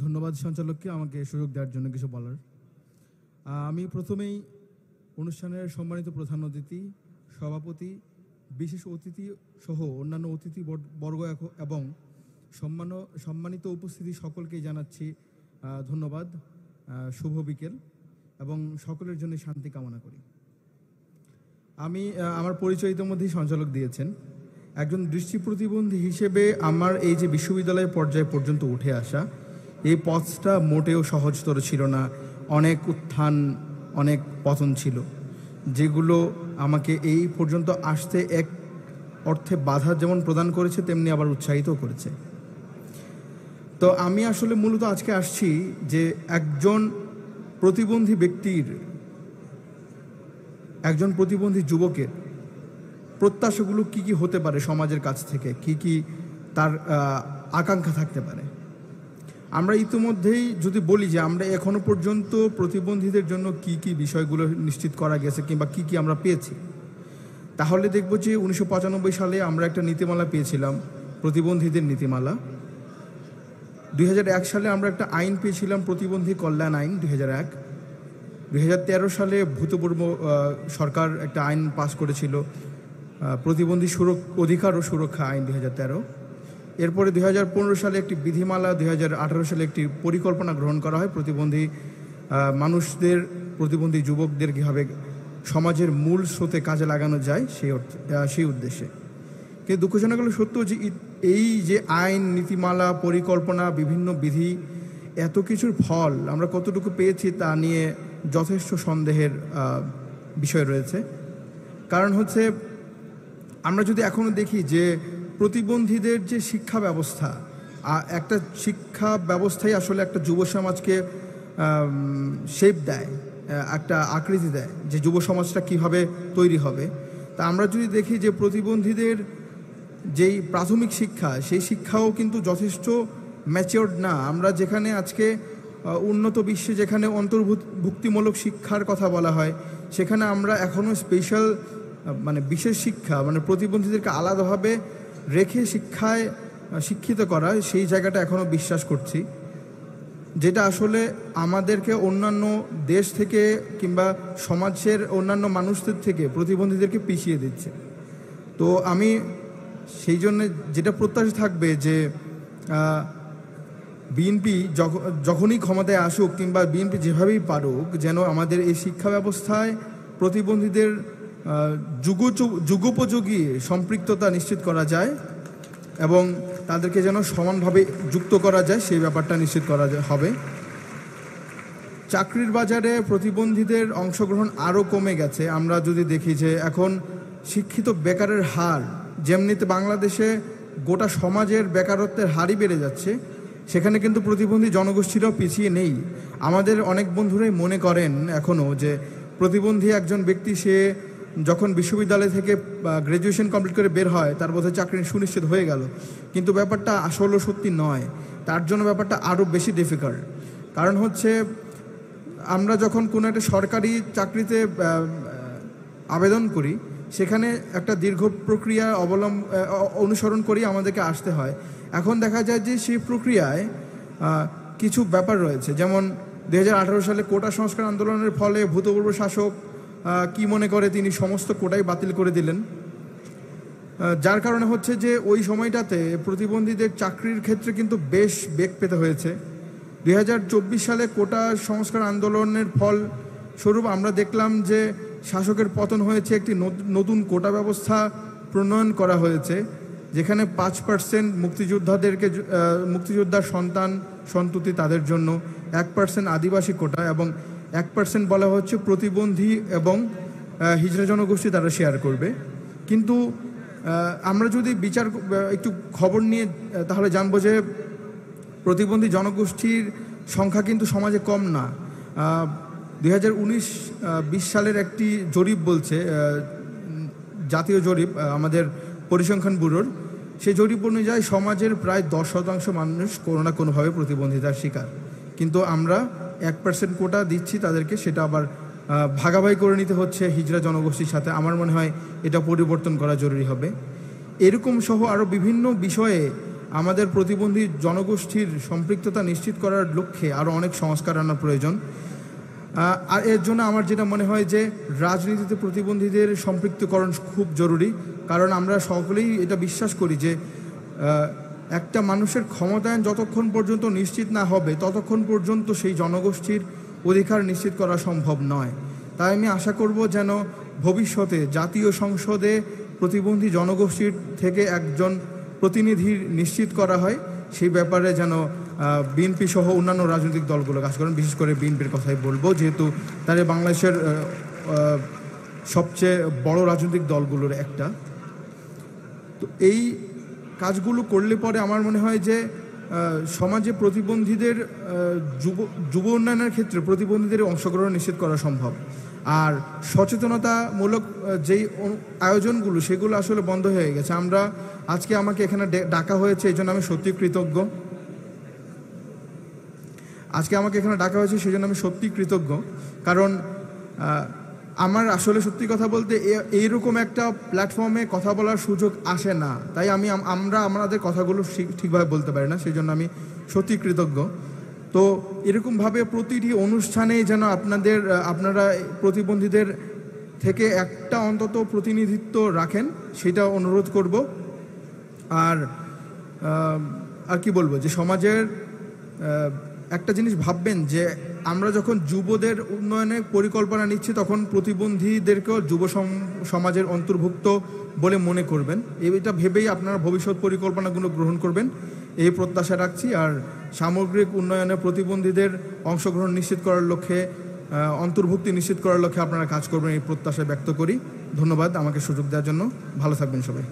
ধন্যবাদ সঞ্চালককে আমাকে সুযোগ দেওয়ার জন্য কিছু বলার। আমি প্রথমেই অনুষ্ঠানের সম্মানিত প্রধান অতিথি, সভাপতি, বিশেষ অতিথি সহ অন্যান্য অতিথি বর্গ এবং সম্মানিত উপস্থিতি সকলকেই জানাচ্ছি ধন্যবাদ, শুভ বিকেল এবং সকলের জন্য শান্তি কামনা করি। আমি আমার পরিচয় ইতিমধ্যেই সঞ্চালক দিয়েছেন। একজন দৃষ্টি প্রতিবন্ধী হিসেবে আমার এই যে বিশ্ববিদ্যালয় পর্যায় পর্যন্ত উঠে আসা, এই পথটা মোটেও সহজতর ছিল না। অনেক উত্থান, অনেক পতন ছিল, যেগুলো আমাকে এই পর্যন্ত আসতে এক অর্থে বাধা যেমন প্রদান করেছে, তেমনি আবার উৎসাহিত করেছে। তো আমি আসলে মূলত আজকে আসছি যে একজন প্রতিবন্ধী ব্যক্তির, একজন প্রতিবন্ধী যুবকের প্রত্যাশাগুলো কি কি হতে পারে, সমাজের কাছ থেকে কি কি তার আকাঙ্ক্ষা থাকতে পারে। আমরা ইতিমধ্যেই যদি বলি যে আমরা এখনো পর্যন্ত প্রতিবন্ধীদের জন্য কি কি বিষয়গুলো নিশ্চিত করা গেছে কিংবা কি কি আমরা পেয়েছি, তাহলে দেখব যে 1995 সালে আমরা একটা নীতিমালা পেয়েছিলাম, প্রতিবন্ধীদের নীতিমালা। 2001 সালে আমরা একটা আইন পেয়েছিলাম, প্রতিবন্ধী কল্যাণ আইন 2001। 2013 সালে ভূতপূর্ব সরকার একটা আইন পাস করেছিল, প্রতিবন্ধী অধিকার ও সুরক্ষা আইন 2013। এরপরে 2015 সালে একটি বিধিমালা, 2018 সালে একটি পরিকল্পনা গ্রহণ করা হয় প্রতিবন্ধী মানুষদের, প্রতিবন্ধী যুবকদের কীভাবে সমাজের মূল স্রোতে কাজে লাগানো যায় সেই উদ্দেশ্যে। কিন্তু দুঃখজনক হলো সত্য যে এই যে আইন, নীতিমালা, পরিকল্পনা, বিভিন্ন বিধি, এত কিছুর ফল আমরা কতটুকু পেয়েছি তা নিয়ে যথেষ্ট সন্দেহের বিষয় রয়েছে। কারণ হচ্ছে, আমরা যদি এখনও দেখি যে প্রতিবন্ধীদের যে শিক্ষা ব্যবস্থা, একটা শিক্ষা ব্যবস্থাই আসলে একটা যুব সমাজকে শেপ দেয়, একটা আকৃতি দেয় যে যুব সমাজটা কীভাবে তৈরি হবে। তা আমরা যদি দেখি যে প্রতিবন্ধীদের যেই প্রাথমিক শিক্ষা, সেই শিক্ষাও কিন্তু যথেষ্ট ম্যাচিওর্ড না। আমরা যেখানে আজকে উন্নত বিশ্বে যেখানে অন্তর্ভুক্তিমূলক শিক্ষার কথা বলা হয়, সেখানে আমরা এখনও স্পেশাল বিশেষ শিক্ষা, প্রতিবন্ধীদেরকে আলাদাভাবে রেখে শিক্ষিত করা, সেই জায়গাটা এখনও বিশ্বাস করছি, যেটা আসলে আমাদেরকে অন্যান্য দেশ থেকে কিংবা সমাজের অন্যান্য মানুষদের থেকে প্রতিবন্ধীদেরকে পিছিয়ে দিচ্ছে। তো আমি সেই জন্য যেটা প্রত্যাশা থাকবে যে বিএনপি যখনই ক্ষমতায় আসুক কিংবা বিএনপি যেভাবেই পারুক, যেন আমাদের এই শিক্ষা ব্যবস্থায় প্রতিবন্ধীদের যুগোপযোগী সম্পৃক্ততা নিশ্চিত করা যায় এবং তাদেরকে যেন সমানভাবে যুক্ত করা যায়, সেই ব্যাপারটা নিশ্চিত করা হবে। চাকরির বাজারে প্রতিবন্ধীদের অংশগ্রহণ আরও কমে গেছে। আমরা যদি দেখি যে এখন শিক্ষিত বেকারের হার, যেমনিতে বাংলাদেশে গোটা সমাজের বেকারত্বের হারই বেড়ে যাচ্ছে, সেখানে কিন্তু প্রতিবন্ধী জনগোষ্ঠীরাও পিছিয়ে নেই। আমাদের অনেক বন্ধুরাই মনে করেন এখনও যে প্রতিবন্ধী একজন ব্যক্তি, সে যখন বিশ্ববিদ্যালয় থেকে গ্র্যাজুয়েশন কমপ্লিট করে বের হয়, তার বোধহয় চাকরি সুনিশ্চিত হয়ে গেল। কিন্তু ব্যাপারটা আসলে সত্যি নয়। তার জন্য ব্যাপারটা আরও বেশি ডিফিকাল্ট। কারণ হচ্ছে, আমরা যখন কোনো একটা সরকারি চাকরিতে আবেদন করি, সেখানে একটা দীর্ঘ প্রক্রিয়া অনুসরণ করেই আমাদেরকে আসতে হয়। এখন দেখা যায় যে সেই প্রক্রিয়ায় কিছু ব্যাপার রয়েছে, যেমন 2018 সালে কোটা সংস্কার আন্দোলনের ফলে ভূতপূর্ব শাসক কি মনে করে, তিনি সমস্ত কোটাই বাতিল করে দিলেন, যার কারণে হচ্ছে যে ওই সময়টাতে প্রতিবন্ধীদের চাকরির ক্ষেত্রে কিন্তু বেশ বেগ পেতে হয়েছে। 2024 সালে কোটা সংস্কার আন্দোলনের ফল স্বরূপ আমরা দেখলাম যে শাসকের পতন হয়েছে, একটি নতুন কোটা ব্যবস্থা প্রণয়ন করা হয়েছে, যেখানে 5% মুক্তিযোদ্ধার সন্ততি তাদের জন্য, 1% আদিবাসী কোটা এবং 1% বলা হচ্ছে প্রতিবন্ধী এবং হিজড়া জনগোষ্ঠী তারা শেয়ার করবে। কিন্তু আমরা যদি একটু খবর নিয়ে তাহলে জানবো যে প্রতিবন্ধী জনগোষ্ঠীর সংখ্যা কিন্তু সমাজে কম না। 2019-20 সালের একটি জরিপ বলছে, জাতীয় জরিপ আমাদের পরিসংখ্যান ব্যুরোর, সেই জরিপ অনুযায়ী সমাজের প্রায় 10% মানুষ কোনো না কোনোভাবে প্রতিবন্ধিতার শিকার। কিন্তু আমরা 1% কোটা দিচ্ছি তাদেরকে, সেটা আবার ভাগাভাগি করে নিতে হচ্ছে হিজড়া জনগোষ্ঠীর সাথে। আমার মনে হয় এটা পরিবর্তন করা জরুরি হবে। এরকম সহ আরও বিভিন্ন বিষয়ে আমাদের প্রতিবন্ধী জনগোষ্ঠীর সম্পৃক্ততা নিশ্চিত করার লক্ষ্যে আরও অনেক সংস্কার আনার প্রয়োজন। আর এর জন্য আমার যেটা মনে হয় যে রাজনীতিতে প্রতিবন্ধীদের সম্পৃক্তকরণ খুব জরুরি, কারণ আমরা সকলেই এটা বিশ্বাস করি যে একটা মানুষের ক্ষমতায়ন যতক্ষণ পর্যন্ত নিশ্চিত না হবে ততক্ষণ পর্যন্ত সেই জনগোষ্ঠীর অধিকার নিশ্চিত করা সম্ভব নয়। তাই আমি আশা করব যেন ভবিষ্যতে জাতীয় সংসদে প্রতিবন্ধী জনগোষ্ঠীর থেকে একজন প্রতিনিধি নিশ্চিত করা হয়, সেই ব্যাপারে যেন বিএনপি সহ অন্যান্য রাজনৈতিক দলগুলো কাজ করেন। বিশেষ করে বিএনপির কথাই বলবো, যেহেতু তারা বাংলাদেশের সবচেয়ে বড় রাজনৈতিক দলগুলোর একটা। তো এই কাজগুলো করলে পরে আমার মনে হয় যে সমাজে প্রতিবন্ধীদের যুব উন্নয়নের ক্ষেত্রে প্রতিবন্ধীদের অংশগ্রহণ নিশ্চিত করা সম্ভব। আর সচেতনতামূলক যেই আয়োজনগুলো সেগুলো আসলে বন্ধ হয়ে গেছে। আজকে আমাকে এখানে ডাকা হয়েছে, এই জন্য আমি সত্যি কৃতজ্ঞ। সেই জন্য আমি সত্যি কৃতজ্ঞ, কারণ আমার আসলে সত্যি কথা বলতে এইরকম একটা প্ল্যাটফর্মে কথা বলার সুযোগ আসে না, তাই আমরা আমাদের কথাগুলো ঠিকভাবে বলতে পারি না, সেই জন্য আমি সত্যি কৃতজ্ঞ। তো এরকমভাবে প্রতিটি অনুষ্ঠানেই যেন আপনারা প্রতিবন্ধীদের থেকে একটা অন্তত প্রতিনিধিত্ব রাখেন, সেটা অনুরোধ করব। আর কি বলবো, যে সমাজের একটা জিনিস ভাববেন যে আমরা যখন যুবদের উন্নয়নের পরিকল্পনা নিচ্ছি তখন প্রতিবন্ধীদেরকেও যুব সমাজের অন্তর্ভুক্ত বলে মনে করবেন। এটা ভেবেই আপনারা ভবিষ্যৎ পরিকল্পনাগুলো গ্রহণ করবেন, এই প্রত্যাশা রাখছি। আর সামগ্রিক উন্নয়নে প্রতিবন্ধীদের অংশগ্রহণ নিশ্চিত করার লক্ষ্যে, অন্তর্ভুক্তি নিশ্চিত করার লক্ষ্যে আপনারা কাজ করবেন, এই প্রত্যাশা ব্যক্ত করি। ধন্যবাদ আমাকে সুযোগ দেওয়ার জন্য। ভালো থাকবেন সবাই।